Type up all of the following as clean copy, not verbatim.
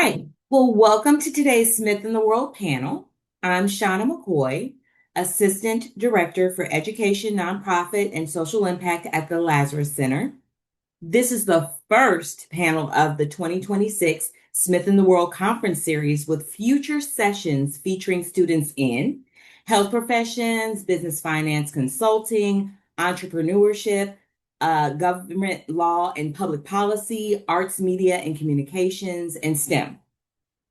right. Well, welcome to today's Smith in the World panel. I'm Shawna McCoy, Assistant Director for Education, Nonprofit, and Social Impact at the Lazarus Center. This is the first panel of the 2026 Smith in the World Conference Series with future sessions featuring students in health professions, business finance consulting, entrepreneurship, government law and public policy, arts, media, and communications, and STEM.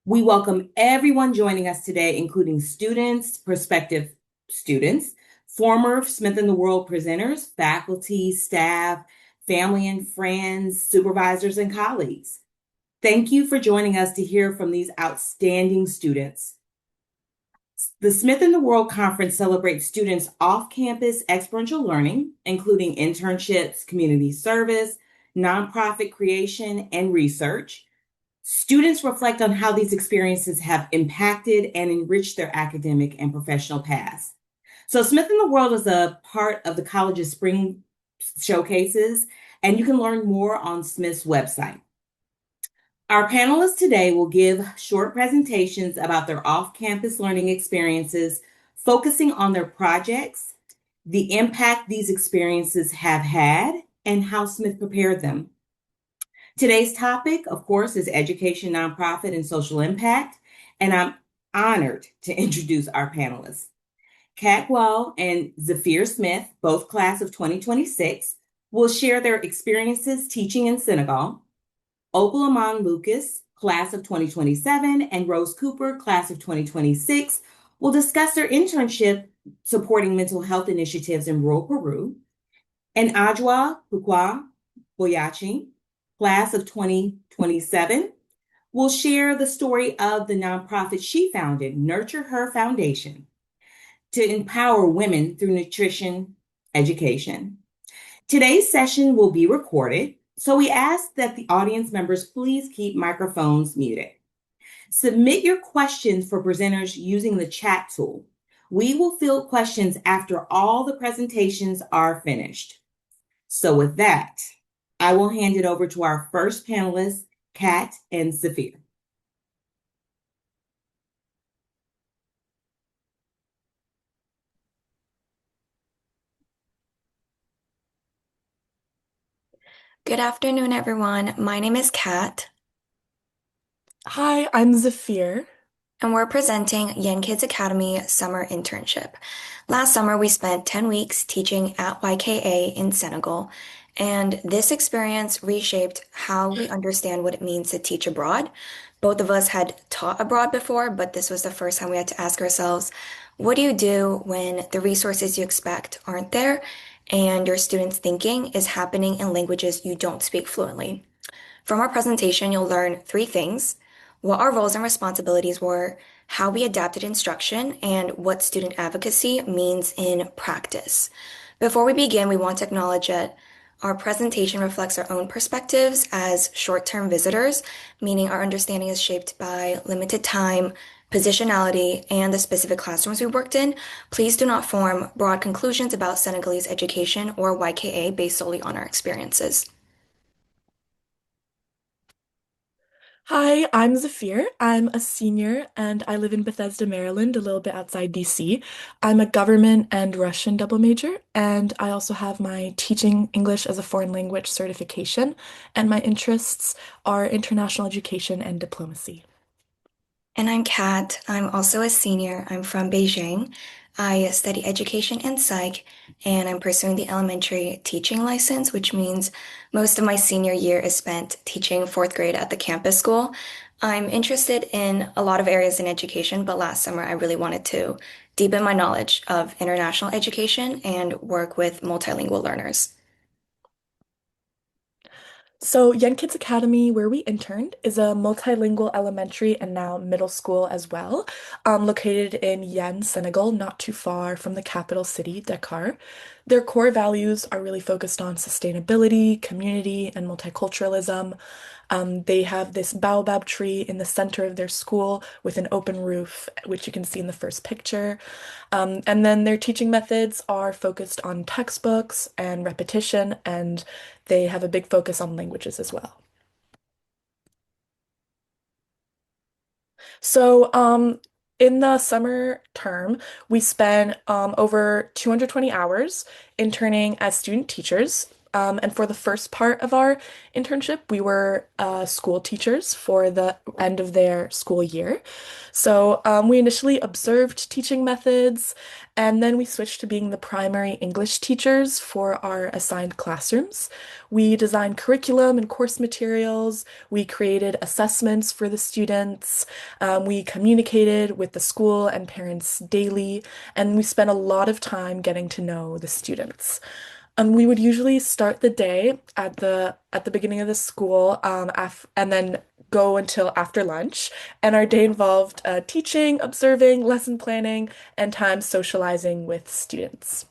We welcome everyone joining us today, including students, prospective students, former Smith in the World presenters, faculty, staff, family and friends, supervisors, and colleagues. Thank you for joining us to hear from these outstanding students. The Smith in the World Conference celebrates students off-campus experiential learning, including internships, community service, nonprofit creation, and research. Students reflect on how these experiences have impacted and enriched their academic and professional paths. So Smith in the World is a part of the college's spring showcases, and you can learn more on Smith's website. Our panelists today will give short presentations about their off-campus learning experiences, focusing on their projects, the impact these experiences have had, and how Smith prepared them. Today's topic, of course, is education, nonprofit, and social impact, and I'm honored to introduce our panelists. Kat Wall and Zephyr Smith, both class of 2026, will share their experiences teaching in Senegal. Opal Amon-Lucas, class of 2027, and Rose Cooper, class of 2026, will discuss their internship supporting mental health initiatives in rural Peru. And Adwoa, Pokuaa, Boakye, class of 2027, will share the story of the nonprofit she founded, Nurture Her Foundation, to empower women through nutrition education. Today's session will be recorded, so we ask that the audience members please keep microphones muted. Submit your questions for presenters using the chat tool. We will field questions after all the presentations are finished. So with that, I will hand it over to our first panelists, Kat and Zephyr. Good afternoon, everyone. My name is Kat, Hi, I'm Zephyr. and we're presenting Young Kids Academy Summer Internship. Last summer, we spent 10 weeks teaching at YKA in Senegal, and this experience reshaped how we understand what it means to teach abroad. Both of us had taught abroad before, but this was the first time we had to ask ourselves, what do you do when the resources you expect aren't there and your students' thinking is happening in languages you don't speak fluently? From our presentation, you'll learn three things: what our roles and responsibilities were, how we adapted instruction, and what student advocacy means in practice. Before we begin, we want to acknowledge that our presentation reflects our own perspectives as short-term visitors, meaning our understanding is shaped by limited time, positionality, and the specific classrooms we worked in. Please do not form broad conclusions about Senegalese education or YKA based solely on our experiences. Hi, I'm Zephyr. I'm a senior and I live in Bethesda, Maryland, a little bit outside DC. I'm a government and Russian double major, and I also have my teaching English as a foreign language certification, and my interests are international education and diplomacy. And I'm Kat. I'm also a senior. I'm from Beijing. I study education and psych, and I'm pursuing the elementary teaching license, which means most of my senior year is spent teaching fourth grade at the campus school. I'm interested in a lot of areas in education, but last summer I really wanted to deepen my knowledge of international education and work with multilingual learners. So, Young Kids Academy, where we interned, is a multilingual elementary and now middle school as well, located in Yen, Senegal, not too far from the capital city, Dakar. Their core values are really focused on sustainability, community, and multiculturalism. They have this baobab tree in the center of their school with an open roof, which you can see in the first picture. And then their teaching methods are focused on textbooks and repetition, and they have a big focus on languages as well. So, in the summer term, we spent over 220 hours interning as student teachers. And for the first part of our internship, we were school teachers for the end of their school year. So, we initially observed teaching methods, and then we switched to being the primary English teachers for our assigned classrooms. We designed curriculum and course materials. We created assessments for the students. We communicated with the school and parents daily, and we spent a lot of time getting to know the students. We would usually start the day at the beginning of the school, and then go until after lunch. And our day involved teaching, observing, lesson planning, and time socializing with students.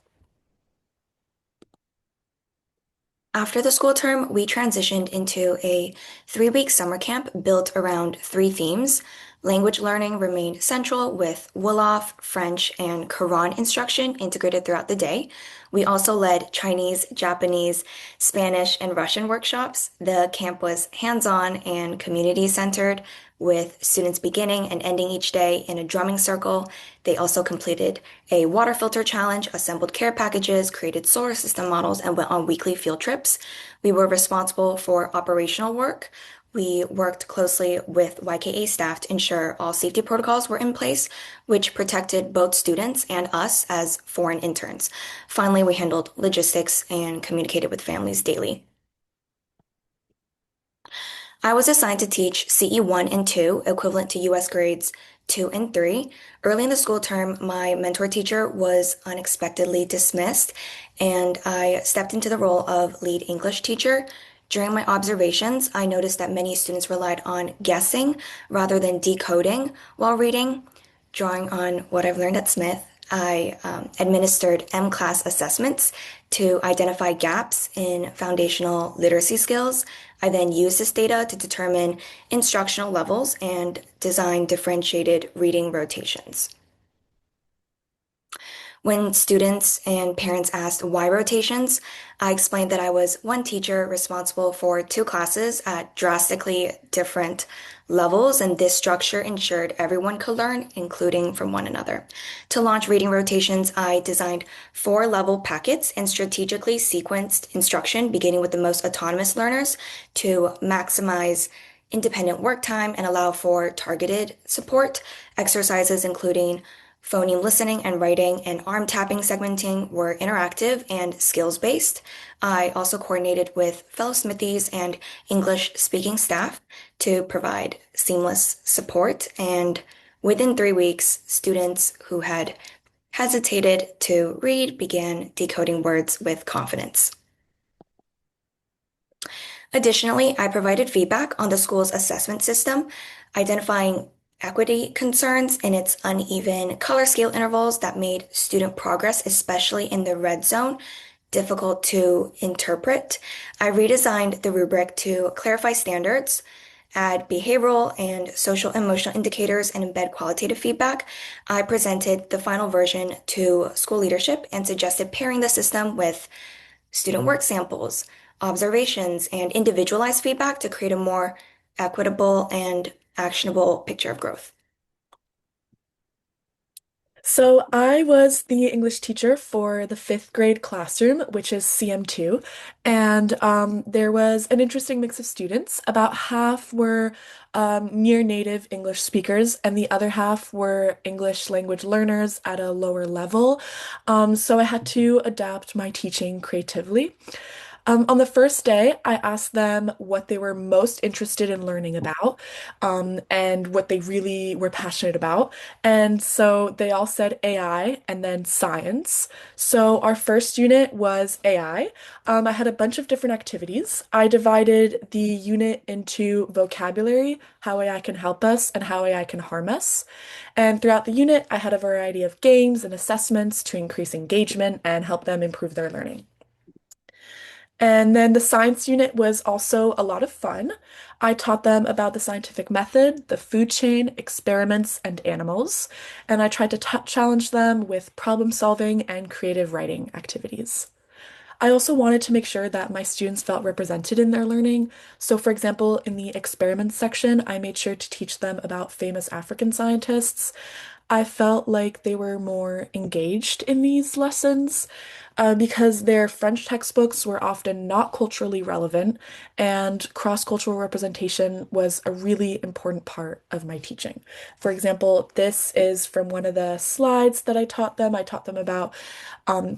After the school term, we transitioned into a 3-week summer camp built around 3 themes. Language learning remained central with Wolof, French, and Quran instruction integrated throughout the day. We also led Chinese, Japanese, Spanish, and Russian workshops. The camp was hands-on and community-centered, with students beginning and ending each day in a drumming circle. They also completed a water filter challenge, assembled care packages, created solar system models, and went on weekly field trips. We were responsible for operational work. We worked closely with YKA staff to ensure all safety protocols were in place, which protected both students and us as foreign interns. Finally, we handled logistics and communicated with families daily. I was assigned to teach CE 1 and 2, equivalent to US grades 2 and 3. Early in the school term, my mentor teacher was unexpectedly dismissed, and I stepped into the role of lead English teacher. During my observations, I noticed that many students relied on guessing rather than decoding while reading. Drawing on what I've learned at Smith, I administered M-class assessments to identify gaps in foundational literacy skills. I then used this data to determine instructional levels and design differentiated reading rotations. When students and parents asked why rotations, I explained that I was one teacher responsible for 2 classes at drastically different levels, and this structure ensured everyone could learn, including from one another. To launch reading rotations, I designed 4 level packets and strategically sequenced instruction, beginning with the most autonomous learners to maximize independent work time and allow for targeted support. Exercises including phoneme listening and writing and arm tapping segmenting were interactive and skills-based. I also coordinated with fellow Smithies and English speaking staff to provide seamless support. And within 3 weeks, students who had hesitated to read began decoding words with confidence. Additionally, I provided feedback on the school's assessment system, identifying equity concerns in its uneven color scale intervals that made student progress, especially in the red zone, difficult to interpret. I redesigned the rubric to clarify standards, add behavioral and social emotional indicators, and embed qualitative feedback. I presented the final version to school leadership and suggested pairing the system with student work samples, observations, and individualized feedback to create a more equitable and actionable picture of growth. So I was the English teacher for the fifth grade classroom, which is CM2, and there was an interesting mix of students. About half were near native English speakers, and the other half were English language learners at a lower level. So I had to adapt my teaching creatively. On the first day, I asked them what they were most interested in learning about, and what they really were passionate about. And so they all said AI and then science. So our first unit was AI. I had a bunch of different activities. I divided the unit into vocabulary, how AI can help us, and how AI can harm us. And throughout the unit, I had a variety of games and assessments to increase engagement and help them improve their learning. And then the science unit was also a lot of fun. I taught them about the scientific method, the food chain, experiments, and animals. And I tried to challenge them with problem solving and creative writing activities. I also wanted to make sure that my students felt represented in their learning. So, for example, in the experiments section, I made sure to teach them about famous African scientists. I felt like they were more engaged in these lessons because their French textbooks were often not culturally relevant, and cross-cultural representation was a really important part of my teaching. For example, this is from one of the slides that I taught them. I taught them about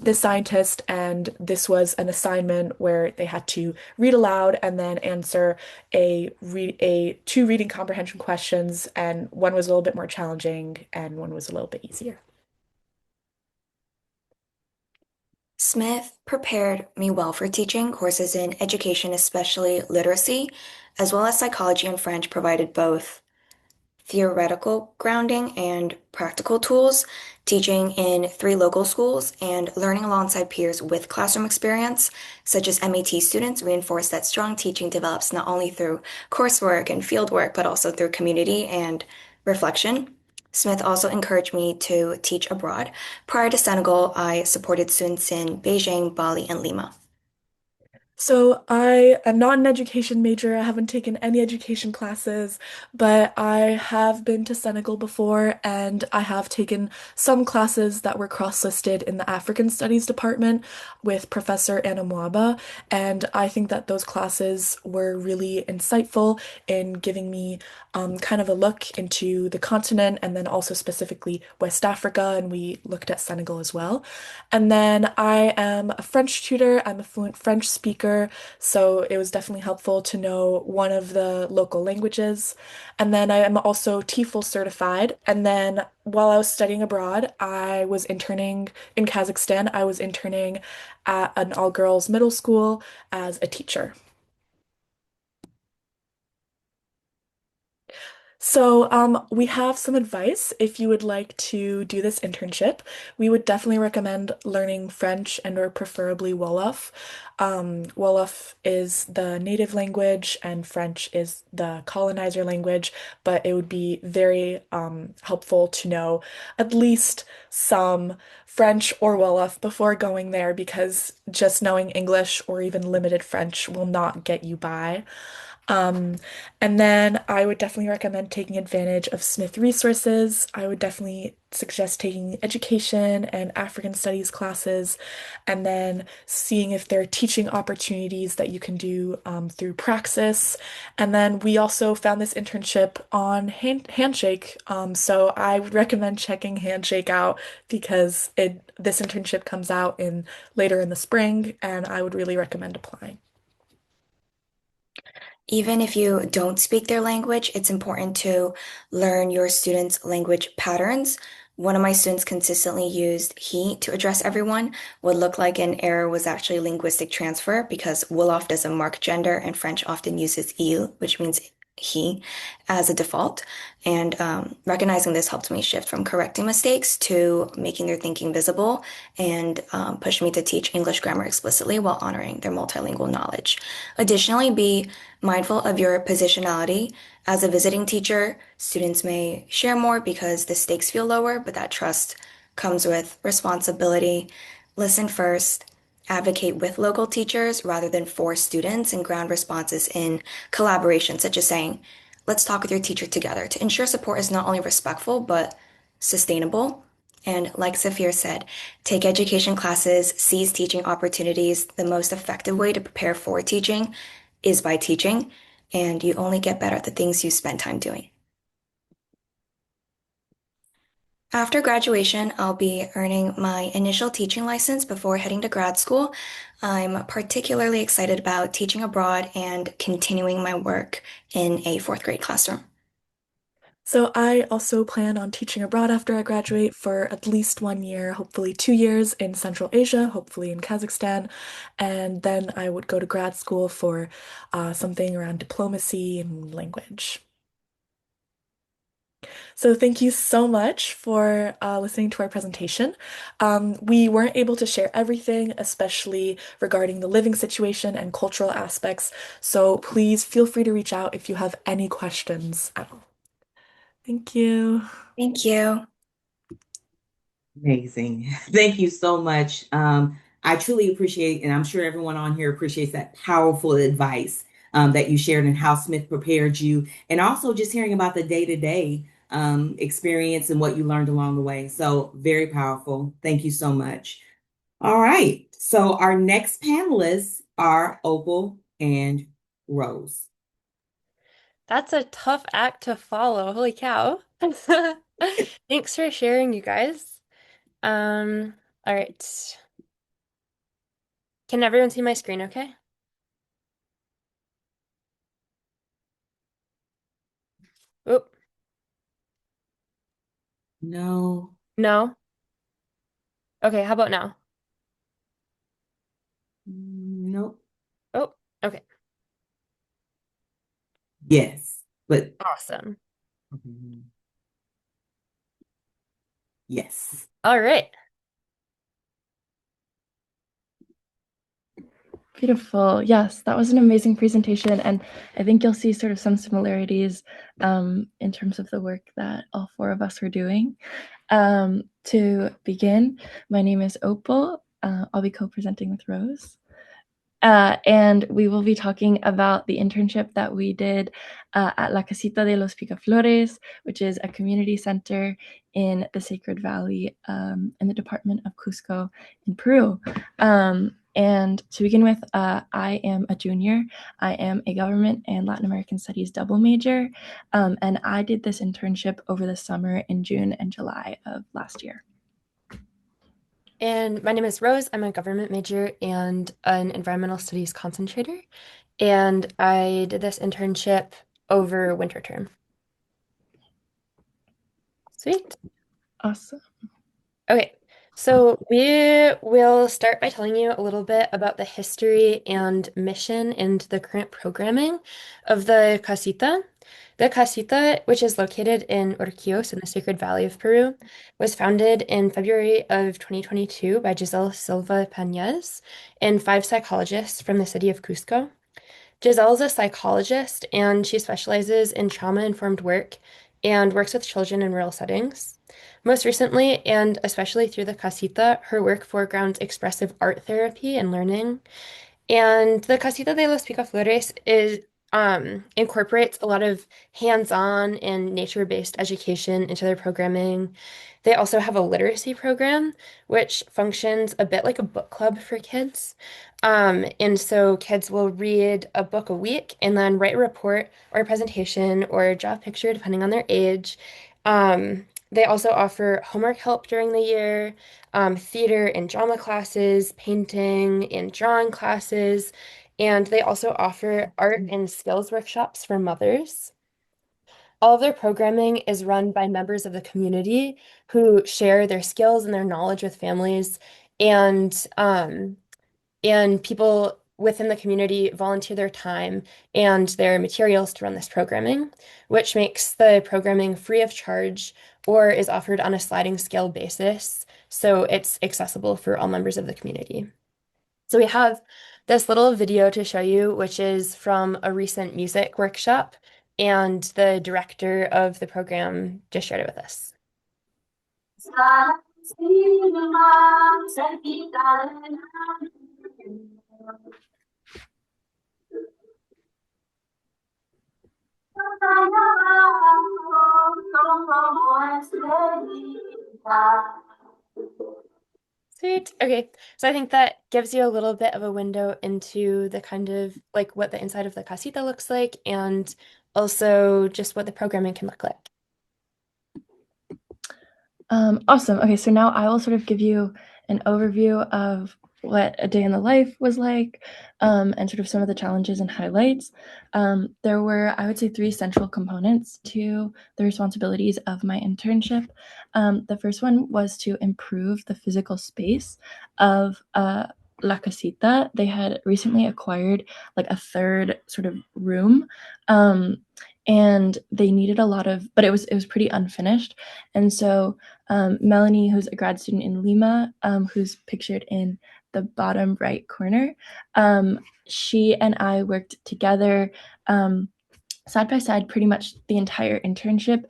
this scientist, and this was an assignment where they had to read aloud and then answer a two reading comprehension questions, and one was a little bit more challenging and one was a little bit easier. Smith prepared me well for teaching. Courses in education, especially literacy, as well as psychology and French, provided both theoretical grounding and practical tools, teaching in three local schools and learning alongside peers with classroom experience, such as MAT students, reinforced that strong teaching develops not only through coursework and fieldwork, but also through community and reflection. Smith also encouraged me to teach abroad. Prior to Senegal, I supported students in Beijing, Bali, and Lima. So I am not an education major. I haven't taken any education classes, but I have been to Senegal before and I have taken some classes that were cross-listed in the African Studies department with Professor Anamwaba, and I think that those classes were really insightful in giving me kind of a look into the continent and then also specifically West Africa, and we looked at Senegal as well. And then I am a French tutor. I'm a fluent French speaker, so it was definitely helpful to know one of the local languages. And then I am also TEFL certified. And then while I was studying abroad, I was interning in Kazakhstan. I was interning at an all-girls middle school as a teacher. So, we have some advice if you would like to do this internship. We would definitely recommend learning French and or preferably Wolof. Wolof is the native language and French is the colonizer language, but it would be very helpful to know at least some French or Wolof before going there because just knowing English or even limited French will not get you by. Um, and then I would definitely recommend taking advantage of Smith resources. I would definitely suggest taking education and African studies classes, and then seeing if there are teaching opportunities that you can do through Praxis. And then we also found this internship on Handshake. So I would recommend checking Handshake out because this internship comes out in later in the spring, and I would really recommend applying. Even if you don't speak their language, it's important to learn your students' language patterns. One of my students consistently used he to address everyone. What looked like an error was actually linguistic transfer because Wolof doesn't mark gender and French often uses il, which means he, as a default. And recognizing this helped me shift from correcting mistakes to making their thinking visible and pushed me to teach English grammar explicitly while honoring their multilingual knowledge. Additionally, be mindful of your positionality. As a visiting teacher, students may share more because the stakes feel lower, but that trust comes with responsibility. Listen first, advocate with local teachers rather than for students, and ground responses in collaboration, such as saying, let's talk with your teacher together to ensure support is not only respectful, but sustainable. And like Zephyr said, take education classes, seize teaching opportunities. The most effective way to prepare for teaching is by teaching, and you only get better at the things you spend time doing. After graduation, I'll be earning my initial teaching license before heading to grad school. I'm particularly excited about teaching abroad and continuing my work in a fourth grade classroom. So I also plan on teaching abroad after I graduate for at least 1 year, hopefully 2 years in Central Asia, hopefully in Kazakhstan. And then I would go to grad school for something around diplomacy and language. So thank you so much for listening to our presentation. We weren't able to share everything, especially regarding the living situation and cultural aspects. So please feel free to reach out if you have any questions at all. Thank you. Thank you. Amazing. Thank you so much. I truly appreciate, and I'm sure everyone on here appreciates that powerful advice that you shared and how Smith prepared you, and also just hearing about the day-to-day experience and what you learned along the way. So very powerful. Thank you so much. All right. So our next panelists are Opal and Rose. That's a tough act to follow. Holy cow. Thanks for sharing, you guys. All right. Can everyone see my screen okay? Oop, No. no. Okay, how about now? Nope. Oh, okay. Yes. But Awesome. yes. All right. Beautiful. Yes, that was an amazing presentation. And I think you'll see sort of some similarities in terms of the work that all four of us are doing. To begin, my name is Opal. I'll be co-presenting with Rose. And we will be talking about the internship that we did at La Casita de los Picaflores, which is a community center in the Sacred Valley in the department of Cusco in Peru. And to begin with, I am a junior. I am a government and Latin American studies double major. And I did this internship over the summer in June and July of last year. And my name is Rose. I'm a government major and an environmental studies concentrator. And I did this internship over winter term. Sweet. Awesome. Okay, so we will start by telling you a little bit about the history and mission and the current programming of the Casita. The Casita, which is located in Urquios in the Sacred Valley of Peru, was founded in February of 2022 by Giselle Silva Pañez and five psychologists from the city of Cusco. Giselle is a psychologist and she specializes in trauma-informed work and works with children in rural settings. Most recently, and especially through the Casita, her work foregrounds expressive art therapy and learning. And the Casita de los Picaflores is incorporates a lot of hands-on and nature-based education into their programming. They also have a literacy program, which functions a bit like a book club for kids. And so kids will read a book a week and then write a report or a presentation or draw a picture, depending on their age. They also offer homework help during the year, theater and drama classes, painting and drawing classes, and they also offer art and skills workshops for mothers. All of their programming is run by members of the community who share their skills and their knowledge with families, and people within the community volunteer their time and their materials to run this programming, which makes the programming free of charge or is offered on a sliding scale basis, so it's accessible for all members of the community. So we have this little video to show you, which is from a recent music workshop, and the director of the program just shared it with us. Sweet. Okay. So I think that gives you a little bit of a window into the kind of like what the inside of the casita looks like and also just what the programming can look like. Awesome. Okay, so now I will sort of give you an overview of what a day in the life was like, and sort of some of the challenges and highlights. There were, I would say, three central components to the responsibilities of my internship. The first one was to improve the physical space of La Casita. They had recently acquired like a third sort of room. And they needed a lot of, but it was pretty unfinished. And so Melanie, who's a grad student in Lima, who's pictured in the bottom right corner, she and I worked together side by side pretty much the entire internship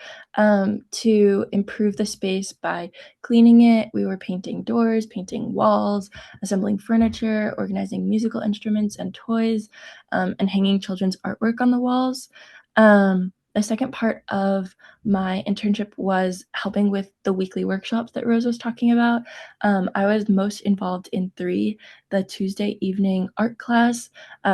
to improve the space by cleaning it. We were painting doors, painting walls, assembling furniture, organizing musical instruments and toys, and hanging children's artwork on the walls. The second part of my internship was helping with the weekly workshops that Rose was talking about. I was most involved in three: the Tuesday evening art class,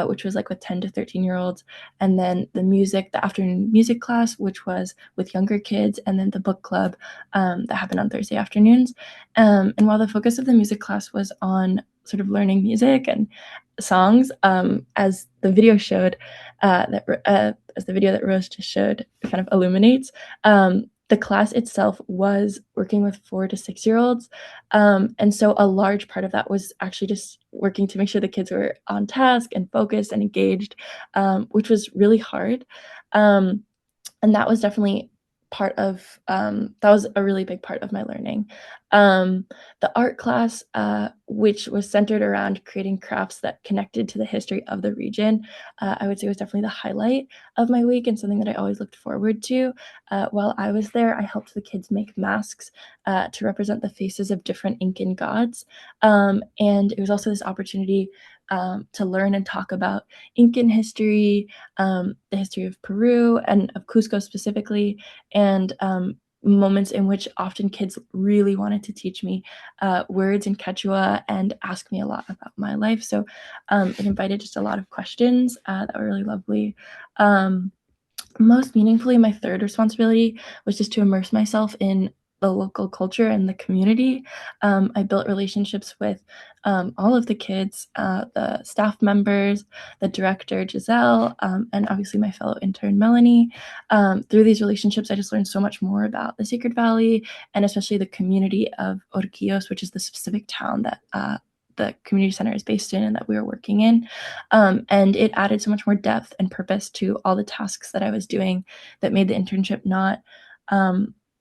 which was like with 10 to 13-year-olds, and then the afternoon music class, which was with younger kids, and then the book club that happened on Thursday afternoons. And while the focus of the music class was on sort of learning music and songs, as the video showed, as the video that Rose just showed kind of illuminates, the class itself was working with 4 to 6-year-olds. And so a large part of that was actually just working to make sure the kids were on task and focused and engaged, which was really hard. Um, and that was definitely that was a really big part of my learning. Um, the art class, which was centered around creating crafts that connected to the history of the region, I would say was definitely the highlight of my week and something that I always looked forward to. While I was there, I helped the kids make masks to represent the faces of different Incan gods. And it was also this opportunity to learn and talk about Incan history, the history of Peru and of Cusco specifically, and moments in which often kids really wanted to teach me words in Quechua and ask me a lot about my life. So it invited just a lot of questions that were really lovely. Most meaningfully, my third responsibility was just to immerse myself in the local culture and the community. I built relationships with all of the kids, the staff members, the director, Giselle, and obviously my fellow intern, Melanie. Through these relationships, I just learned so much more about the Sacred Valley and especially the community of Orquillos, which is the specific town that the community center is based in and that we were working in. And it added so much more depth and purpose to all the tasks that I was doing that made the internship not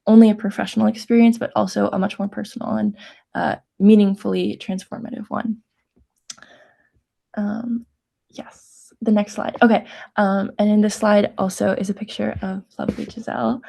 only a professional experience, but also a much more personal and meaningfully transformative one. Yes, the next slide. Okay, and in this slide also is a picture of lovely Giselle.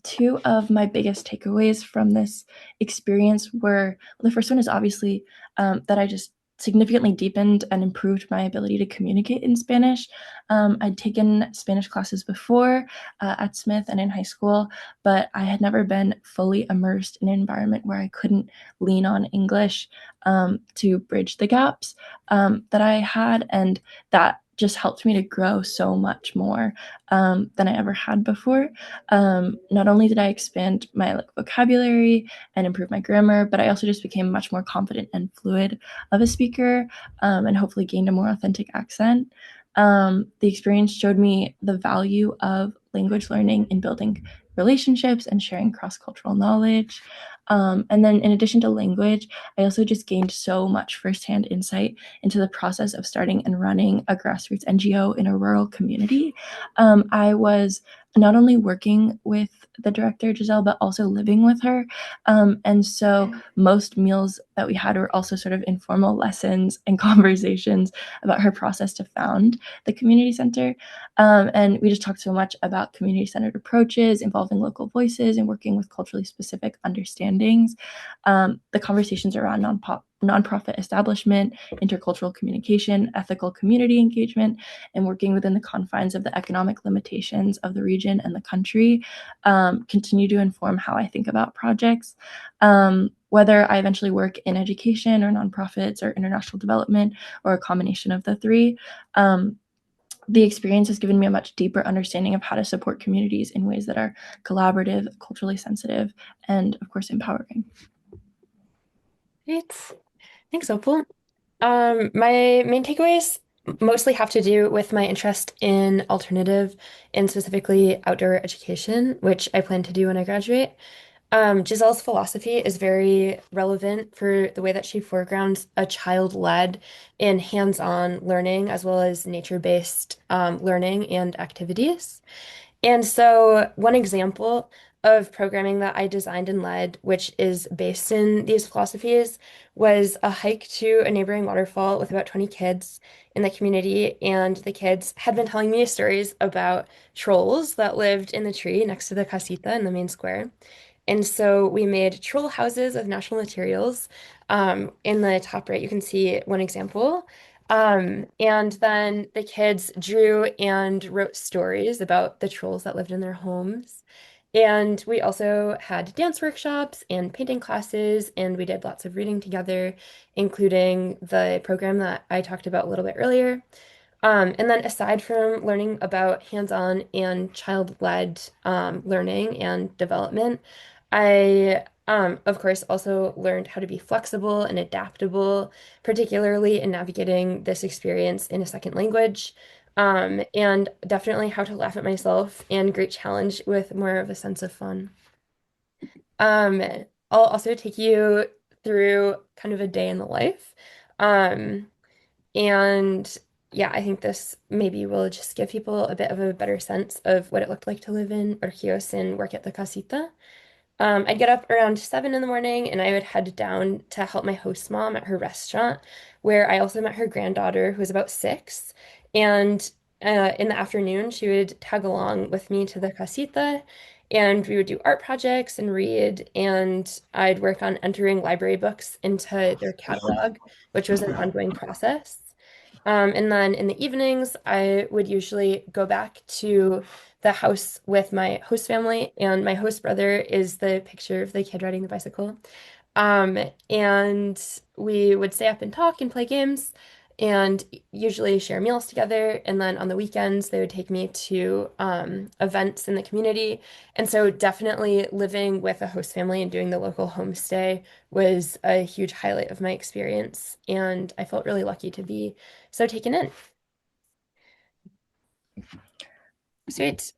Two of my biggest takeaways from this experience were, well, the first one is obviously that I just significantly deepened and improved my ability to communicate in Spanish. I'd taken Spanish classes before at Smith and in high school, but I had never been fully immersed in an environment where I couldn't lean on English to bridge the gaps that I had, and that just helped me to grow so much more than I ever had before. Not only did I expand my vocabulary and improve my grammar, but I also just became much more confident and fluid of a speaker, and hopefully gained a more authentic accent. The experience showed me the value of language learning in building relationships and sharing cross-cultural knowledge. And then in addition to language, I also just gained so much firsthand insight into the process of starting and running a grassroots NGO in a rural community. I was not only working with the director, Giselle, but also living with her. And so most meals that we had were also sort of informal lessons and conversations about her process to found the community center. And we just talked so much about community-centered approaches, involving local voices, and working with culturally specific understandings. The conversations around nonprofit establishment, intercultural communication, ethical community engagement, and working within the confines of the economic limitations of the region and the country continue to inform how I think about projects. Whether I eventually work in education or nonprofits or international development or a combination of the three, the experience has given me a much deeper understanding of how to support communities in ways that are collaborative, culturally sensitive, and of course, empowering. Great. Thanks, Opal. My main takeaways mostly have to do with my interest in alternative and specifically outdoor education, which I plan to do when I graduate. Giselle's philosophy is very relevant for the way that she foregrounds a child-led and hands-on learning as well as nature-based learning and activities. And so, one example of programming that I designed and led, which is based in these philosophies, was a hike to a neighboring waterfall with about 20 kids in the community. And the kids had been telling me stories about trolls that lived in the tree next to the casita in the main square. And so we made troll houses of natural materials. In the top right, you can see one example. And then the kids drew and wrote stories about the trolls that lived in their homes. And we also had dance workshops and painting classes, and we did lots of reading together, including the program that I talked about a little bit earlier. And then aside from learning about hands-on and child-led learning and development, I, of course, also learned how to be flexible and adaptable, particularly in navigating this experience in a second language, and definitely how to laugh at myself and great challenge with more of a sense of fun. Um, I'll also take you through kind of a day in the life. Um, and yeah, I think this maybe will just give people a bit of a better sense of what it looked like to live in Orchios and work at the casita. I'd get up around 7 in the morning and I would head down to help my host mom at her restaurant, where I also met her granddaughter, who was about 6. And in the afternoon, she would tag along with me to the casita, and we would do art projects and read. And I'd work on entering library books into their catalog, which was an ongoing process. And then in the evenings, I would usually go back to the house with my host family, and my host brother is the picture of the kid riding the bicycle. And we would stay up and talk and play games and usually share meals together. And then on the weekends, they would take me to events in the community. And so, definitely living with a host family and doing the local homestay was a huge highlight of my experience. And I felt really lucky to be so taken in. Sweet.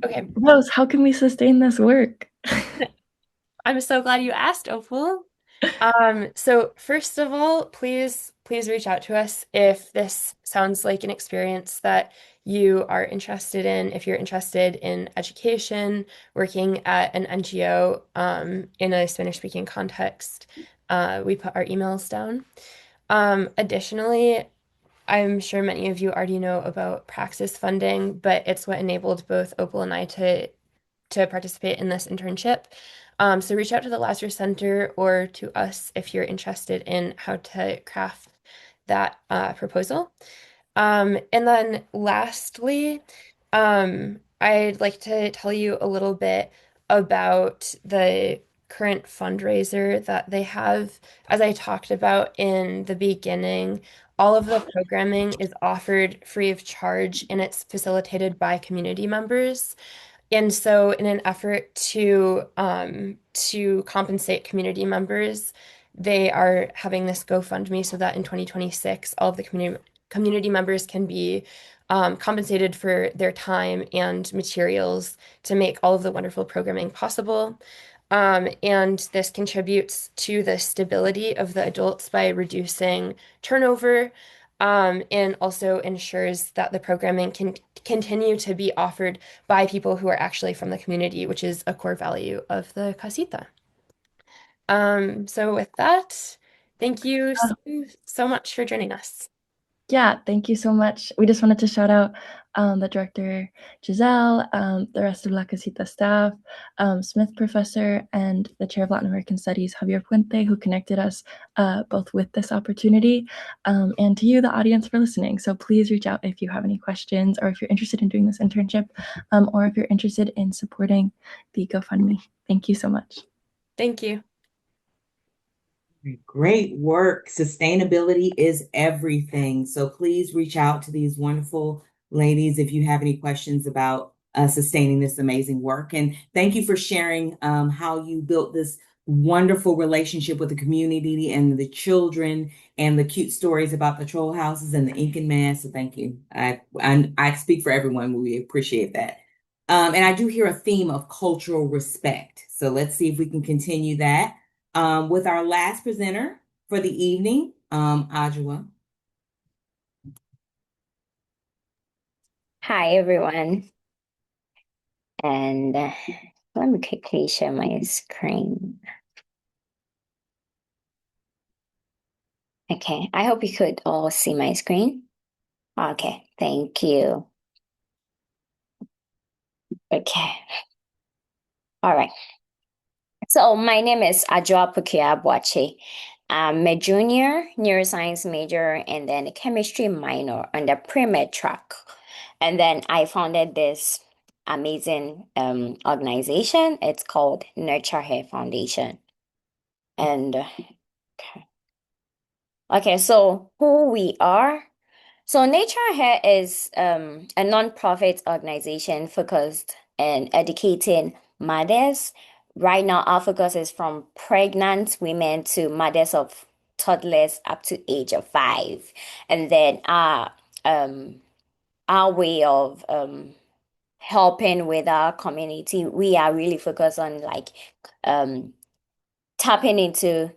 Okay. Rose, how can we sustain this work? I'm so glad you asked, Opal. So first of all, please reach out to us if this sounds like an experience that you are interested in. If you're interested in education, working at an NGO, in a Spanish-speaking context, we put our emails down. Additionally, I'm sure many of you already know about Praxis funding, but it's what enabled both Opal and I to participate in this internship. So reach out to the Lazarus Center or to us if you're interested in how to craft that proposal. And then lastly, I'd like to tell you a little bit about the current fundraiser that they have. As I talked about in the beginning, all of the programming is offered free of charge and it's facilitated by community members. And so, in an effort to compensate community members, they are having this GoFundMe so that in 2026, all of the community members can be compensated for their time and materials to make all of the wonderful programming possible. And this contributes to the stability of the adults by reducing turnover, and also ensures that the programming can continue to be offered by people who are actually from the community, which is a core value of the casita. So with that, thank you so much for joining us. Yeah, thank you so much. We just wanted to shout out the director, Giselle, the rest of La Casita staff, Smith professor, and the chair of Latin American Studies, Javier Puente, who connected us both with this opportunity, and to you, the audience, for listening. So please reach out if you have any questions or if you're interested in doing this internship, or if you're interested in supporting the GoFundMe. Thank you so much. Thank you. Great work. Sustainability is everything. So please reach out to these wonderful ladies if you have any questions about sustaining this amazing work. And thank you for sharing how you built this wonderful relationship with the community and the children and the cute stories about the troll houses and the Incan mass. So thank you. I speak for everyone. We appreciate that. And I do hear a theme of cultural respect. So let's see if we can continue that with our last presenter for the evening, Adwoa. Hi, everyone. And let me quickly share my screen. Okay, I hope you could all see my screen. Okay, thank you. Okay, all right. So my name is Adwoa Boakye. I'm a junior neuroscience major and then a chemistry minor on the pre-med track. And then I founded this amazing organization. It's called Nurture Hair Foundation. And okay, so who we are. So Nature Hair is a non-profit organization focused on educating mothers. Right now, our focus is from pregnant women to mothers of toddlers up to age of 5. And then our way of helping with our community, we are really focused on like um, tapping into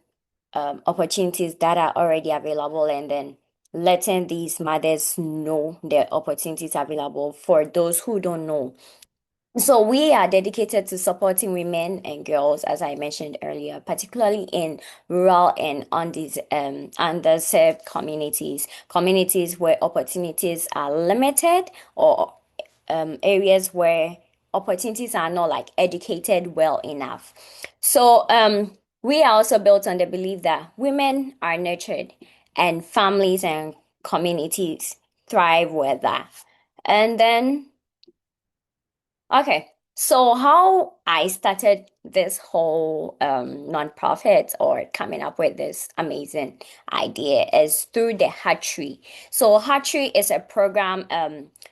opportunities that are already available and then letting these mothers know the opportunities available for those who don't know. So we are dedicated to supporting women and girls, as I mentioned earlier, particularly in rural and on these underserved communities where opportunities are limited or areas where opportunities are not like educated well enough. So we are also built on the belief that women are nurtured and families and communities thrive with that. And then okay, so how I started this whole nonprofit or coming up with this amazing idea is through the Hatchery. So Hatchery is a program,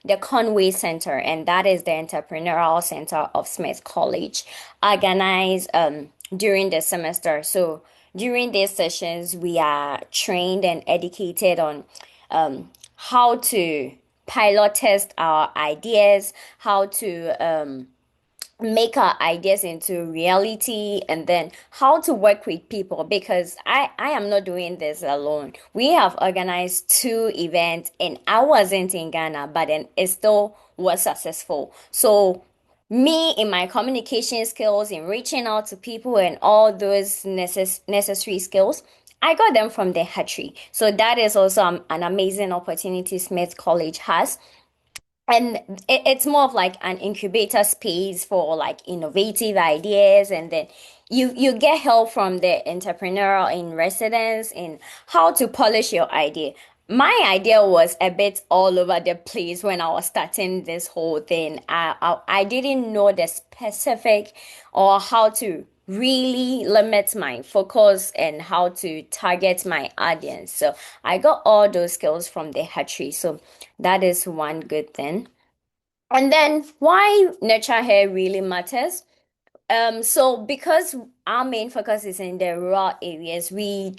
the Conway Center, and that is the entrepreneurial center of Smith College, organized during the semester. So during these sessions, we are trained and educated on how to pilot test our ideas, how to make our ideas into reality, and then how to work with people because I am not doing this alone. We have organized 2 events and I wasn't in Ghana, but then it still was successful. So me in my communication skills, in reaching out to people and all those necessary skills, I got them from the hatchery. So that is also an amazing opportunity Smith College has. And it's more of like an incubator space for like innovative ideas, and then you get help from the entrepreneur in residence in how to polish your idea. My idea was a bit all over the place when I was starting this whole thing. I didn't know the specific or how to really limit my focus and how to target my audience. So I got all those skills from the hatchery. So that is one good thing. And then why nurture hair really matters. So because our main focus is in the rural areas, we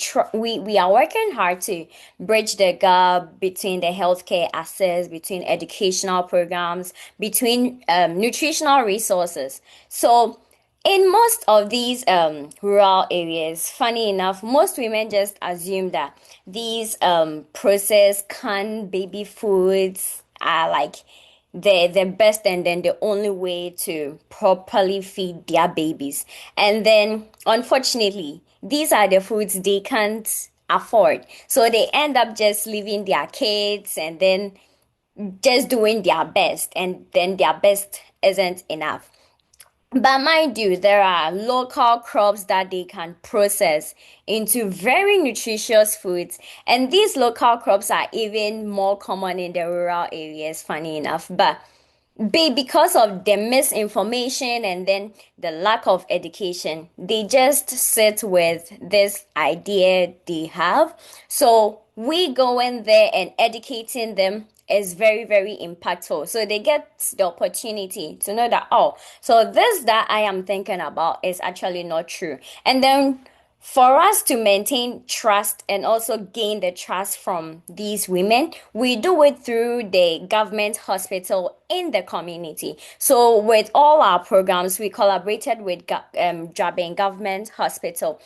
are working hard to bridge the gap between the healthcare access, between educational programs, between nutritional resources. So in most of these rural areas, funny enough, most women just assume that these processed canned baby foods are like the best and then the only way to properly feed their babies. And then unfortunately, these are the foods they can't afford. So they end up just leaving their kids and then just doing their best, and then their best isn't enough. But mind you, there are local crops that they can process into very nutritious foods. And these local crops are even more common in the rural areas, funny enough. But because of the misinformation and then the lack of education, they just sit with this idea they have. So we go in there and educating them is very, very impactful. So they get the opportunity to know that, oh, so this that I am thinking about is actually not true. And then for us to maintain trust and also gain the trust from these women, we do it through the government hospital in the community. So with all our programs, we collaborated with Jabin Government Hospital.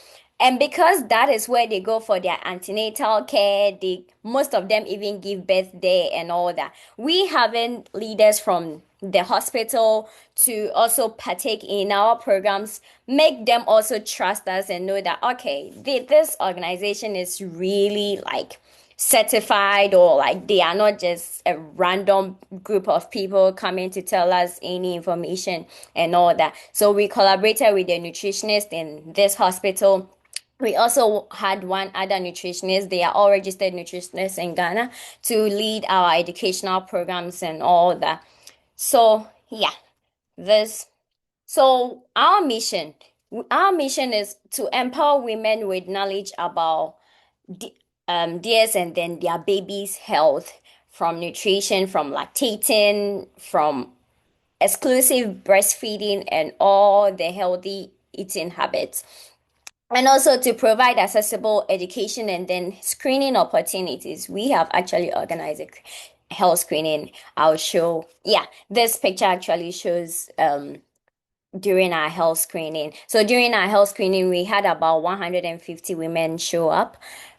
And because that is where they go for their antenatal care, most of them even give birth there and all that. We having leaders from the hospital to also partake in our programs, make them also trust us and know that, okay, this organization is really like certified, or like they are not just a random group of people coming to tell us any information and all that. So we collaborated with the nutritionist in this hospital. We also had one other nutritionist. They are all registered nutritionists in Ghana to lead our educational programs and all that. So yeah, this. So our mission is to empower women with knowledge about theirs and then their baby's health, from nutrition, from lactating, from exclusive breastfeeding, and all the healthy eating habits. And also to provide accessible education and then screening opportunities. We have actually organized a health screening. I'll show, yeah, this picture actually shows during our health screening. So during our health screening, we had about 150 women show up.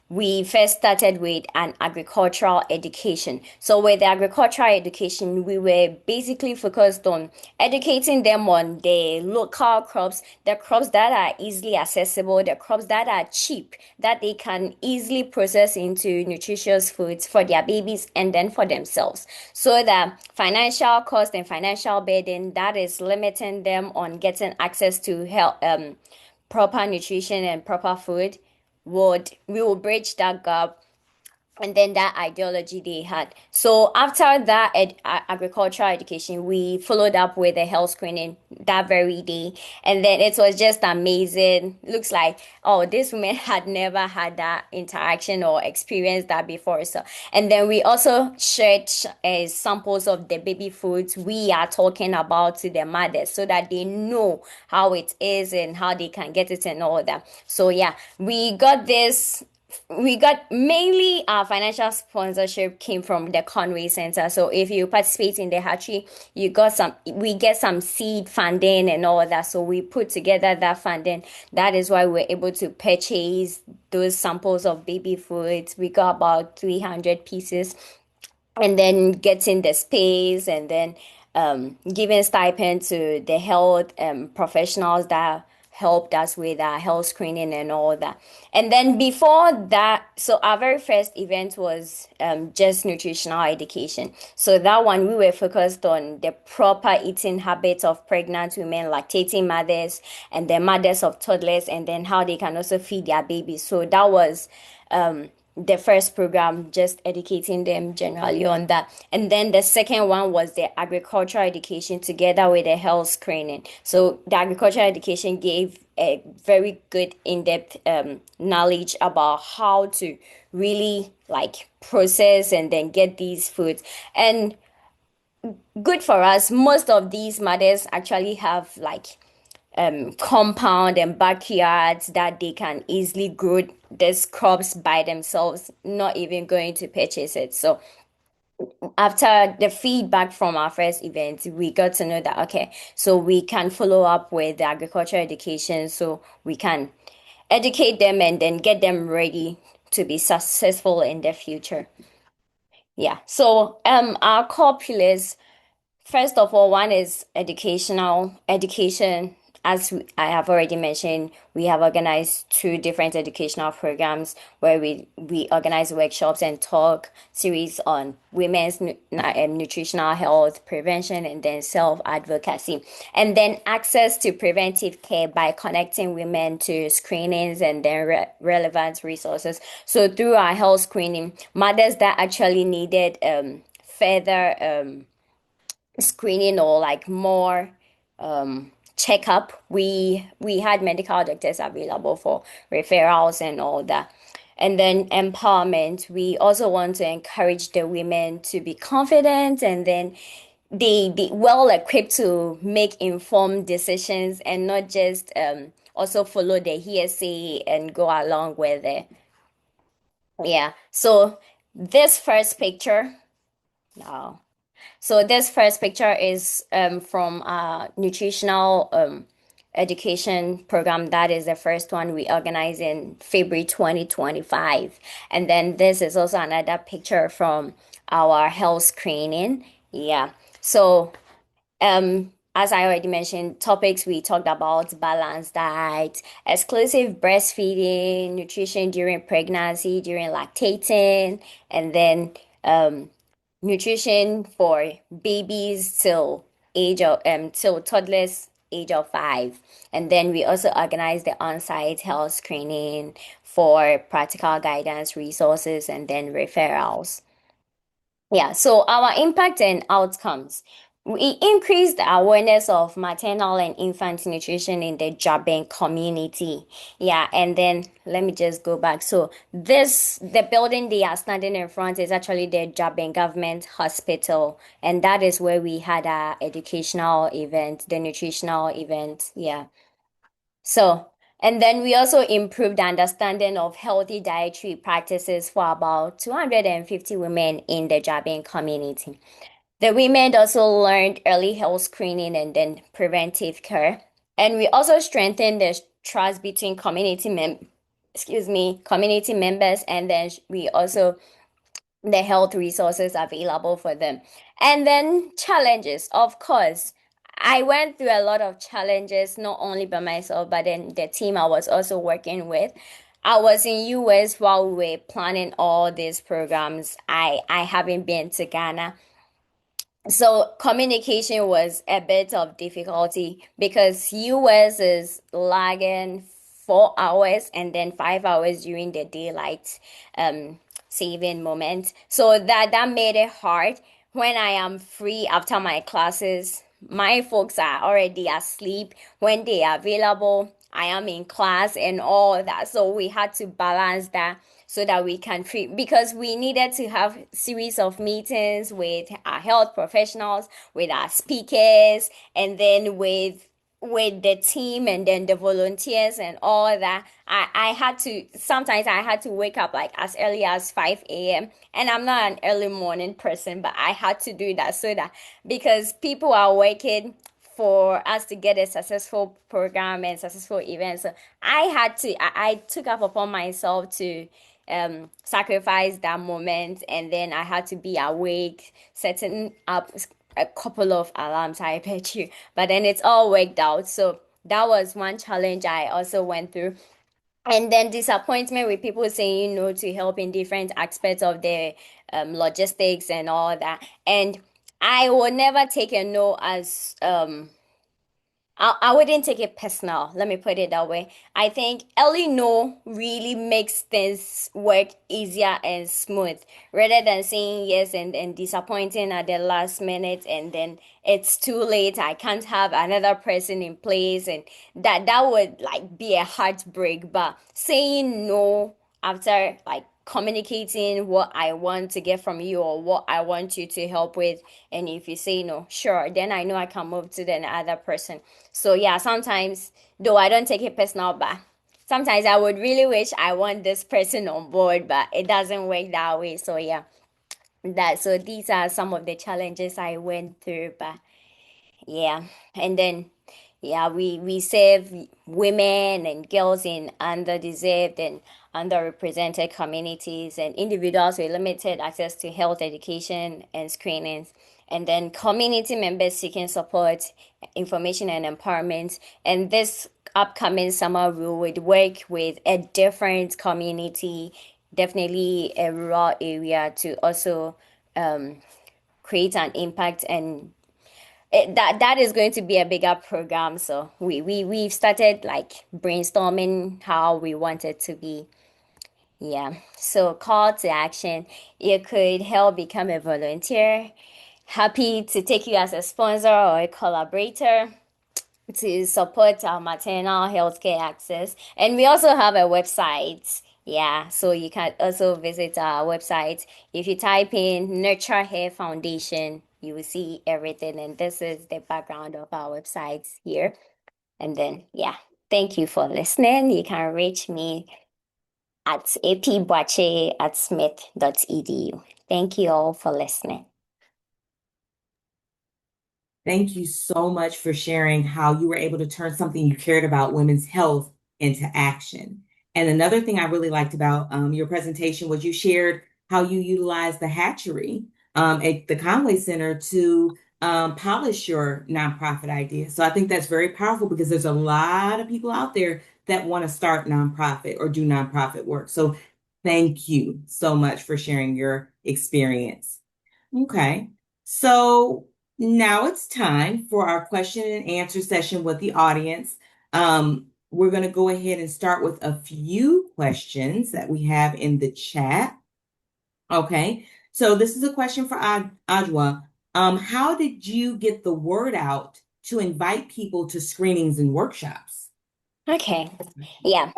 We first started with an agricultural education. So with the agricultural education, we were basically focused on educating them on the local crops, the crops that are easily accessible, the crops that are cheap, that they can easily process into nutritious foods for their babies and then for themselves. So the financial cost and financial burden that is limiting them on getting access to health, proper nutrition and proper food, we will bridge that gap, and then that ideology they had. So after that agricultural education, we followed up with a health screening that very day, and then it was just amazing. Looks like, oh, this woman had never had that interaction or experienced that before. So, and then we also shared samples of the baby foods we are talking about to the mothers, so that they know how it is and how they can get it and all that. So yeah, we got mainly our financial sponsorship came from the Conway Center. So if you participate in the hatchery, we get some seed funding and all that. So we put together that funding. That is why we're able to purchase those samples of baby foods. We got about 300 pieces, and then getting the space, and then giving stipend to the health professionals that helped us with our health screening and all that. And then before that, so our very first event was just nutritional education. So that one we were focused on the proper eating habits of pregnant women, lactating mothers, and the mothers of toddlers, and then how they can also feed their babies. So that was the first program, just educating them generally on that. And then the second one was the agricultural education together with the health screening. So the agricultural education gave a very good in-depth knowledge about how to really like process and then get these foods. And good for us, most of these mothers actually have like compound and backyards that they can easily grow these crops by themselves, not even going to purchase it. So after the feedback from our first event, we got to know that, okay, so we can follow up with the agriculture education, so we can educate them and then get them ready to be successful in the future. Yeah. So our core pillars, first of all, one is education. As I have already mentioned, we have organized two different educational programs where we organize workshops and talk series on women's nutritional health, prevention, and then self-advocacy. And then access to preventive care by connecting women to screenings and then relevant resources. So through our health screening, mothers that actually needed further screening or like more checkup, we had medical doctors available for referrals and all that. And then empowerment, we also want to encourage the women to be confident, and then they well equipped to make informed decisions and not just also follow the hearsay and go along with it. Yeah. So this first picture now. So this first picture is from a nutritional education program. That is the first one we organized in February 2025. And then this is also another picture from our health screening. Yeah. So As I already mentioned, topics we talked about: balanced diet, exclusive breastfeeding, nutrition during pregnancy, during lactating, and then um, nutrition for babies till toddlers age of 5. And then we also organize the on-site health screening for practical guidance, resources, and then referrals. Yeah, so our impact and outcomes. We increased the awareness of maternal and infant nutrition in the Jaben community. Yeah, and then let me just go back. So the building they are standing in front is actually the Jaben Government Hospital, and that is where we had our educational event, the nutritional event. Yeah. So, and then we also improved the understanding of healthy dietary practices for about 250 women in the Jaben community. The women also learned early health screening and then preventive care. And we also strengthened the trust between community members, and then we also the health resources available for them. And then challenges, of course. I went through a lot of challenges, not only by myself, but then the team I was also working with. I was in US while we were planning all these programs. I haven't been to Ghana. So communication was a bit of difficulty because US is lagging 4 hours and then 5 hours during the daylight um saving moment. So that made it hard. When I am free after my classes, my folks are already asleep. When they are available, I am in class and all that. So we had to balance that so that we can treat, because we needed to have series of meetings with our health professionals, with our speakers, and then with the team and then the volunteers and all that. I had to sometimes I had to wake up like as early as 5 a.m. And I'm not an early morning person, but I had to do that so that because people are working for us to get a successful program and successful event. So I took up upon myself to sacrifice that moment, and then I had to be awake, setting up a couple of alarms, I bet you. But then it's all worked out. So that was one challenge I also went through. And then disappointment with people saying no to help in different aspects of the logistics and all that. And I would never take a no as I wouldn't take it personal. Let me put it that way. I think early no really makes things work easier and smooth rather than saying yes and disappointing at the last minute, and then it's too late. I can't have another person in place, and that would like be a heartbreak. But saying no after like communicating what I want to get from you or what I want you to help with, and if you say no, sure, then I know I can move to the other person. So yeah, sometimes though I don't take it personal, but sometimes I would really wish I want this person on board, but it doesn't work that way. So yeah, so these are some of the challenges I went through, but yeah. And then yeah, we serve women and girls in underdeserved and underrepresented communities and individuals with limited access to health education and screenings. And then community members seeking support, information and empowerment. And this upcoming summer, we would work with a different community, definitely a rural area, to also create an impact, and that is going to be a bigger program. So we've started like brainstorming how we want it to be. Yeah. So call to action. You could help become a volunteer. Happy to take you as a sponsor or a collaborator to support our maternal healthcare access. And we also have a website. Yeah, so you can also visit our website. If you type in Nurture Hair Foundation, you will see everything. And this is the background of our website here. And then, yeah, thank you for listening. You can reach me at apboakye@smith.edu. Thank you all for listening. Thank you so much for sharing how you were able to turn something you cared about, women's health, into action. And another thing I really liked about your presentation was you shared how you utilized the hatchery at the Conway Center to polish your nonprofit idea. So I think that's very powerful because there's a lot of people out there that want to start nonprofit or do nonprofit work. So thank you so much for sharing your experience. Okay. So now it's time for our question and answer session with the audience. We're going to go ahead and start with a few questions that we have in the chat. Okay. So this is a question for Adwoa. How did you get the word out to invite people to screenings and workshops? Okay. Yeah.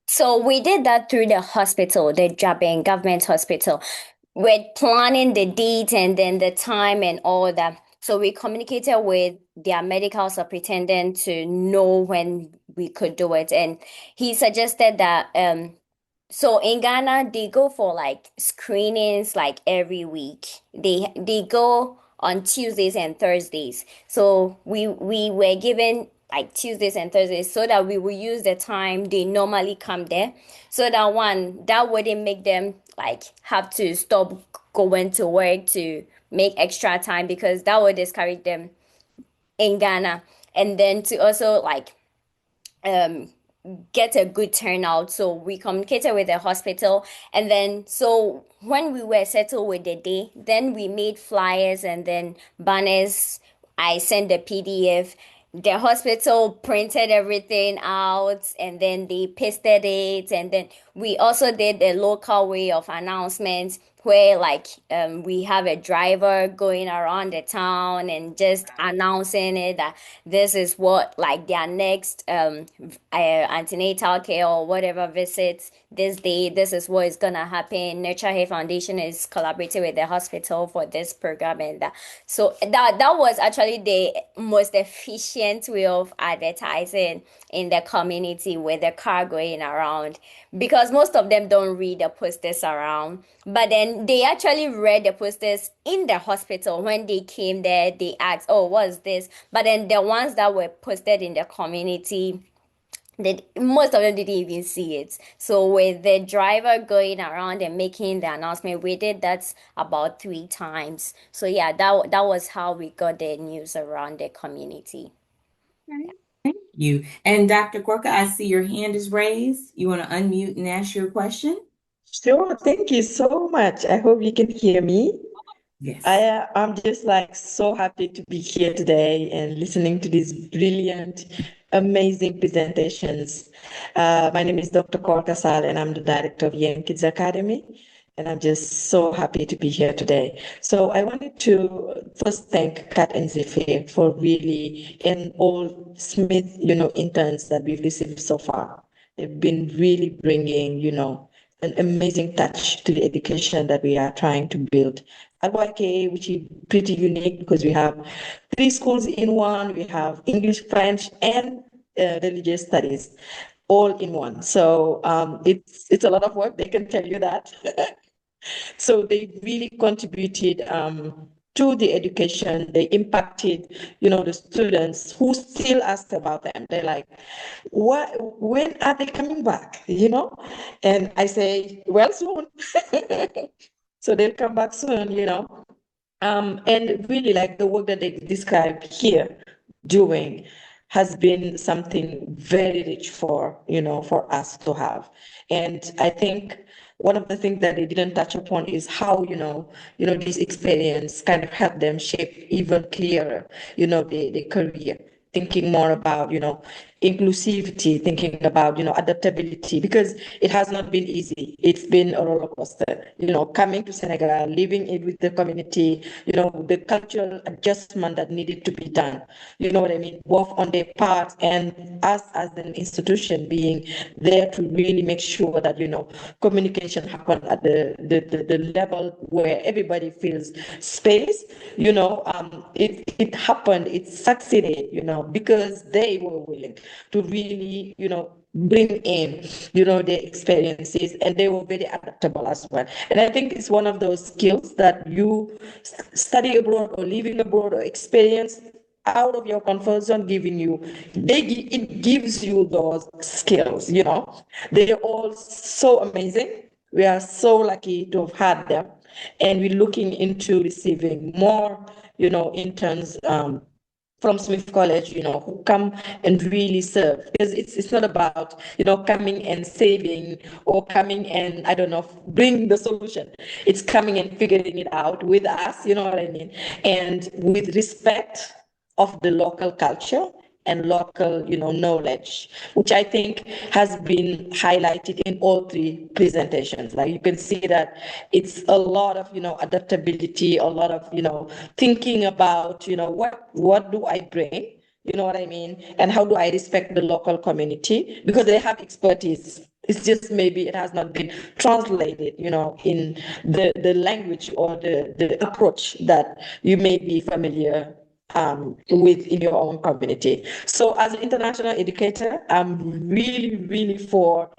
So we did that through the hospital, the Japan government hospital. We're planning the date and then the time and all that. So we communicated with their medical superintendent to know when we could do it. And he suggested that so in Ghana, they go for like screenings like every week. They go on Tuesdays and Thursdays. So we were given like Tuesdays and Thursdays so that we will use the time they normally come there. So that wouldn't make them like have to stop going to work to make extra time because that would discourage them in Ghana. And then to also like um get a good turnout. So we communicated with the hospital. And then, so when we were settled with the day, then we made flyers and then banners. I sent the PDF. The hospital printed everything out and then they pasted it. And then we also did the local way of announcements where like we have a driver going around the town and just announcing it that this is what like their next antenatal care or whatever visits this day, this is what is gonna happen. Nurture Health Foundation is collaborating with the hospital for this program and that. So that was actually the most efficient way of advertising in the community with the car going around because most of them don't read the posters around. But then they actually read the posters in the hospital when they came there. They asked, "Oh, what's this?" But then the ones that were posted in the community, most of them didn't even see it. So with the driver going around and making the announcement, we did that about 3 times. So yeah, that was how we got the news around the community. Okay. Thank you. And Dr. Corka, I see your hand is raised. You want to unmute and ask your question? Sure, thank you so much. I hope you can hear me. Yes. I'm just like so happy to be here today and listening to these brilliant, amazing presentations. My name is Dr. Korkasal and I'm the director of Young Kids Academy. And I'm just so happy to be here today. So I wanted to first thank Kat and Zephyr for really and all Smith, interns that we've received so far. They've been really bringing, an amazing touch to the education that we are trying to build at Boakye, which is pretty unique because we have 3 schools in one. We have English, French, and religious studies all in one. So it's a lot of work. They can tell you that. So they really contributed to the education. They impacted, the students who still ask about them. They're like, when are they coming back? And I say, well, soon. So they'll come back soon. And really like the work that they described here doing has been something very rich for us to have. And I think one of the things that they didn't touch upon is how, this experience kind of helped them shape even clearer, the career, thinking more about, inclusivity, thinking about, adaptability, because it has not been easy. It's been a roller coaster, coming to Senegal, living it with the community, the cultural adjustment that needed to be done. You know what I mean? Both on their part and us as an institution being there to really make sure that, communication happen at the level where everybody feels space, it happened, it succeeded, because they were willing to really, bring in, their experiences, and they were very adaptable as well. And I think it's one of those skills that you study abroad or living abroad or experience out of your comfort zone, it gives you those skills. They're all so amazing. We are so lucky to have had them. And we're looking into receiving more, interns from Smith College, who come and really serve. Because it's not about, coming and saving or coming and, I don't know, bring the solution. It's coming and figuring it out with us, you know what I mean? And with respect of the local culture and local, knowledge, which I think has been highlighted in all three presentations. Like you can see that it's a lot of, adaptability, a lot of, thinking about, what do I bring? You know what I mean? And how do I respect the local community? Because they have expertise. It's just maybe it has not been translated, in the language or the approach that you may be familiar with in your own community. So as an international educator, I'm really, really for,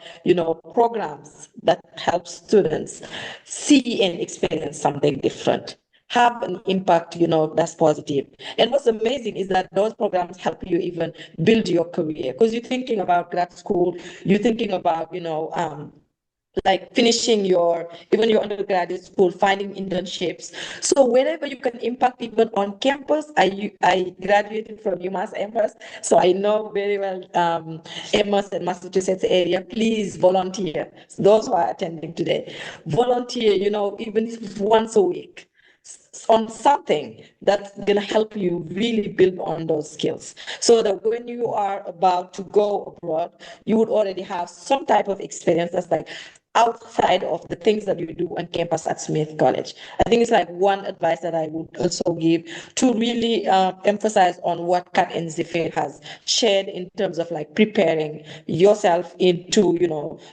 programs that help students see and experience something different, have an impact, that's positive. And what's amazing is that those programs help you even build your career because you're thinking about grad school, you're thinking about, like finishing even your undergraduate school, finding internships. So wherever you can impact even on campus, I graduated from UMass Amherst, so I know very well Amherst and Massachusetts area. Please volunteer. So those who are attending today, volunteer. Even if once a week on something that's going to help you really build on those skills so that when you are about to go abroad, you would already have some type of experience that's like outside of the things that you do on campus at Smith College. I think it's like one advice that I would also give to really emphasize on what Kat and Zephyr has shared in terms of like preparing yourself into,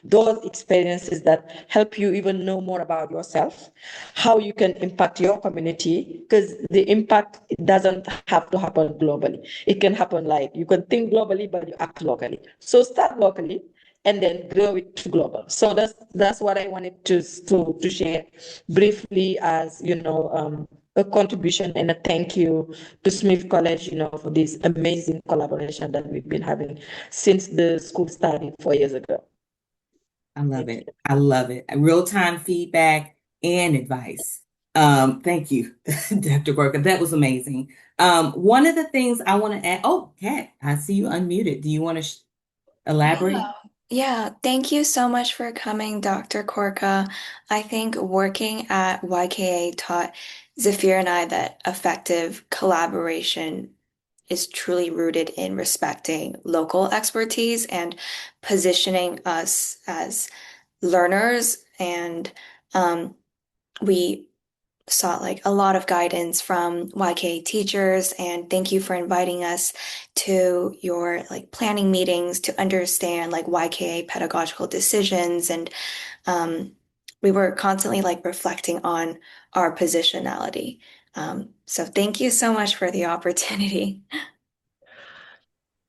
those experiences that help you even know more about yourself, how you can impact your community, because the impact doesn't have to happen globally. It can happen like you can think globally, but you act locally. So start locally and then grow it to global. So that's what I wanted to share briefly as a contribution and a thank you to Smith College, for this amazing collaboration that we've been having since the school started 4 years ago. I love it. I love it. Real-time feedback and advice. Thank you, Dr. Gorka. That was amazing. One of the things I want to add, oh, Kat, I see you unmuted. Do you want to elaborate? Yeah, thank you so much for coming, Dr. Korka. I think working at YKA taught Zafir and I that effective collaboration is truly rooted in respecting local expertise and positioning us as learners. And we sought like a lot of guidance from YK teachers, and thank you for inviting us to your like planning meetings to understand like YKA pedagogical decisions. And we were constantly like reflecting on our positionality. So thank you so much for the opportunity.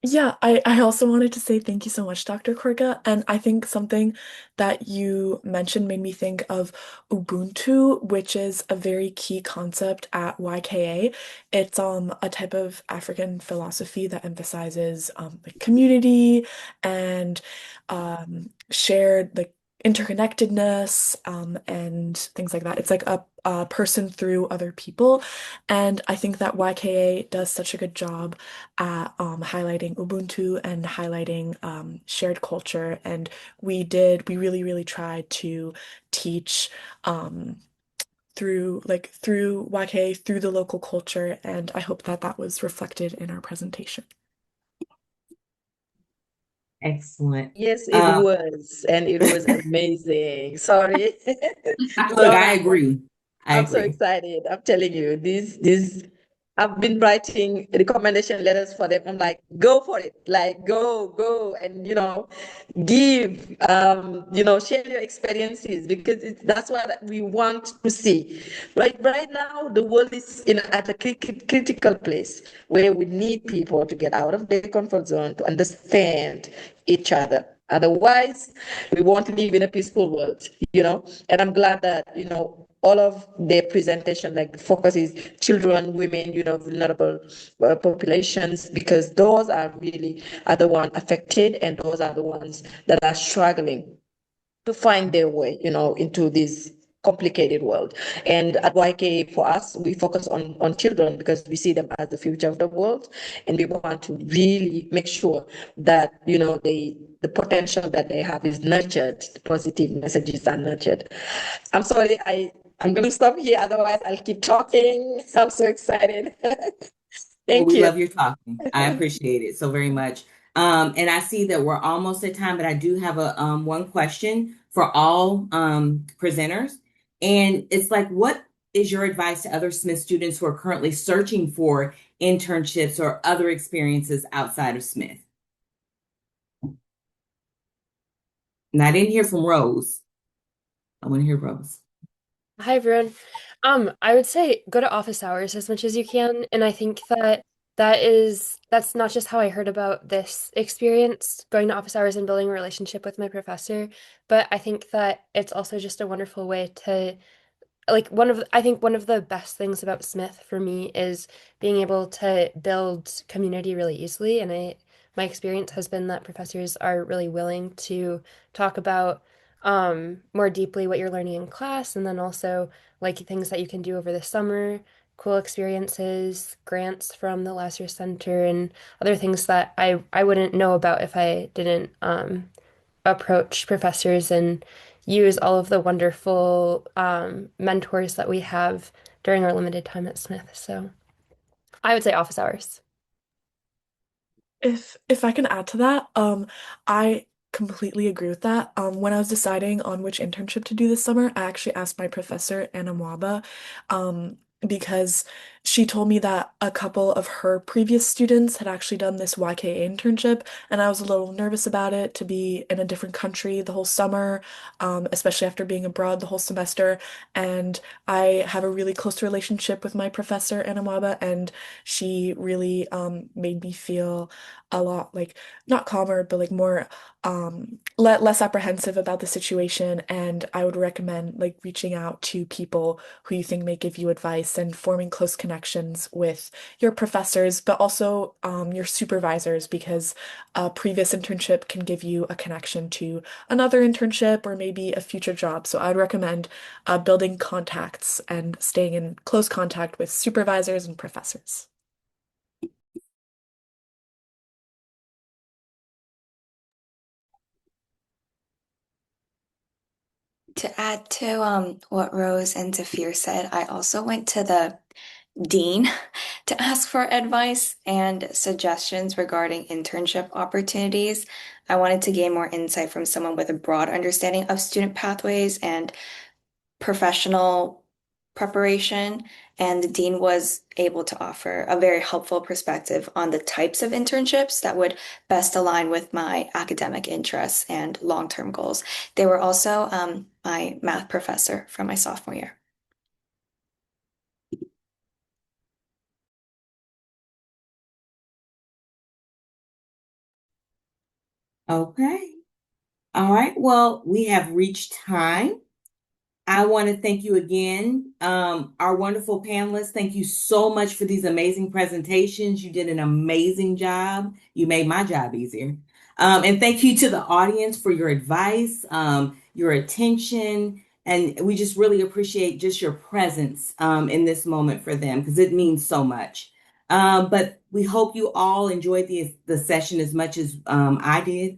Yeah, I also wanted to say thank you so much, Dr. Korga. And I think something that you mentioned made me think of Ubuntu, which is a very key concept at YKA. It's a type of African philosophy that emphasizes like community and shared like interconnectedness and things like that. It's like a person through other people. And I think that YKA does such a good job at highlighting Ubuntu and highlighting shared culture. And we really, really tried to teach through YK, through the local culture. And I hope that that was reflected in our presentation. Excellent. Yes, it was, and it was amazing. Sorry. Look, I agree. I'm so excited. I'm telling you, this I've been writing recommendation letters for them. I'm like, go for it. Like, go, and give, share your experiences because that's what we want to see. Right now, the world is at a critical place where we need people to get out of their comfort zone to understand each other. Otherwise, we won't live in a peaceful world, And I'm glad that, all of their presentation, like the focus is children, women, vulnerable populations, because those are the ones affected, and those are the ones that are struggling to find their way, into this complicated world. And at YK, for us, we focus on children because we see them as the future of the world, and we want to really make sure that the potential that they have is nurtured, the positive messages are nurtured. I'm sorry, I'm going to stop here, otherwise I'll keep talking. I'm so excited. Well, Thank we you. love your talking. I appreciate it so very much. And I see that we're almost at time, but I do have a one question for all presenters. And it's like, what is your advice to other Smith students who are currently searching for internships or other experiences outside of Smith? And I didn't hear from Rose. I want to hear Rose. Hi everyone. I would say go to office hours as much as you can, and I think that that's not just how I heard about this experience, going to office hours and building a relationship with my professor, but I think that it's also just a wonderful way to like I think one of the best things about Smith for me is being able to build community really easily. And my experience has been that professors are really willing to talk about more deeply what you're learning in class, and then also like things that you can do over the summer, cool experiences, grants from the Lazarus Center, and other things that I wouldn't know about if I didn't approach professors and use all of the wonderful mentors that we have during our limited time at Smith. So I would say office hours. If I can add to that, I completely agree with that. When I was deciding on which internship to do this summer, I actually asked my professor, Anna, because she told me that a couple of her previous students had actually done this YKA internship, and I was a little nervous about it to be in a different country the whole summer, especially after being abroad the whole semester. And I have a really close relationship with my professor, Anna, and she really made me feel a lot like not calmer, but like more less apprehensive about the situation. And I would recommend like reaching out to people who you think may give you advice and forming close connections with your professors, but also your supervisors, because a previous internship can give you a connection to another internship or maybe a future job. So I'd recommend building contacts and staying in close contact with supervisors and professors. To add to what Rose and Zephyr said, I also went to the dean to ask for advice and suggestions regarding internship opportunities. I wanted to gain more insight from someone with a broad understanding of student pathways and professional preparation, and the dean was able to offer a very helpful perspective on the types of internships that would best align with my academic interests and long-term goals. They were also my math professor from my sophomore year. Okay. All right. Well, we have reached time. I want to thank you again, our wonderful panelists. Thank you so much for these amazing presentations. You did an amazing job. You made my job easier. And thank you to the audience for your advice, your attention, and we just really appreciate just your presence in this moment for them because it means so much. But we hope you all enjoyed the session as much as I did.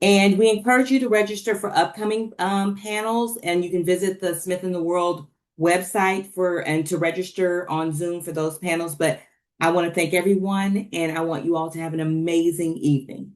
And we encourage you to register for upcoming panels, and you can visit the Smith in the World website and to register on Zoom for those panels. But I want to thank everyone, and I want you all to have an amazing evening.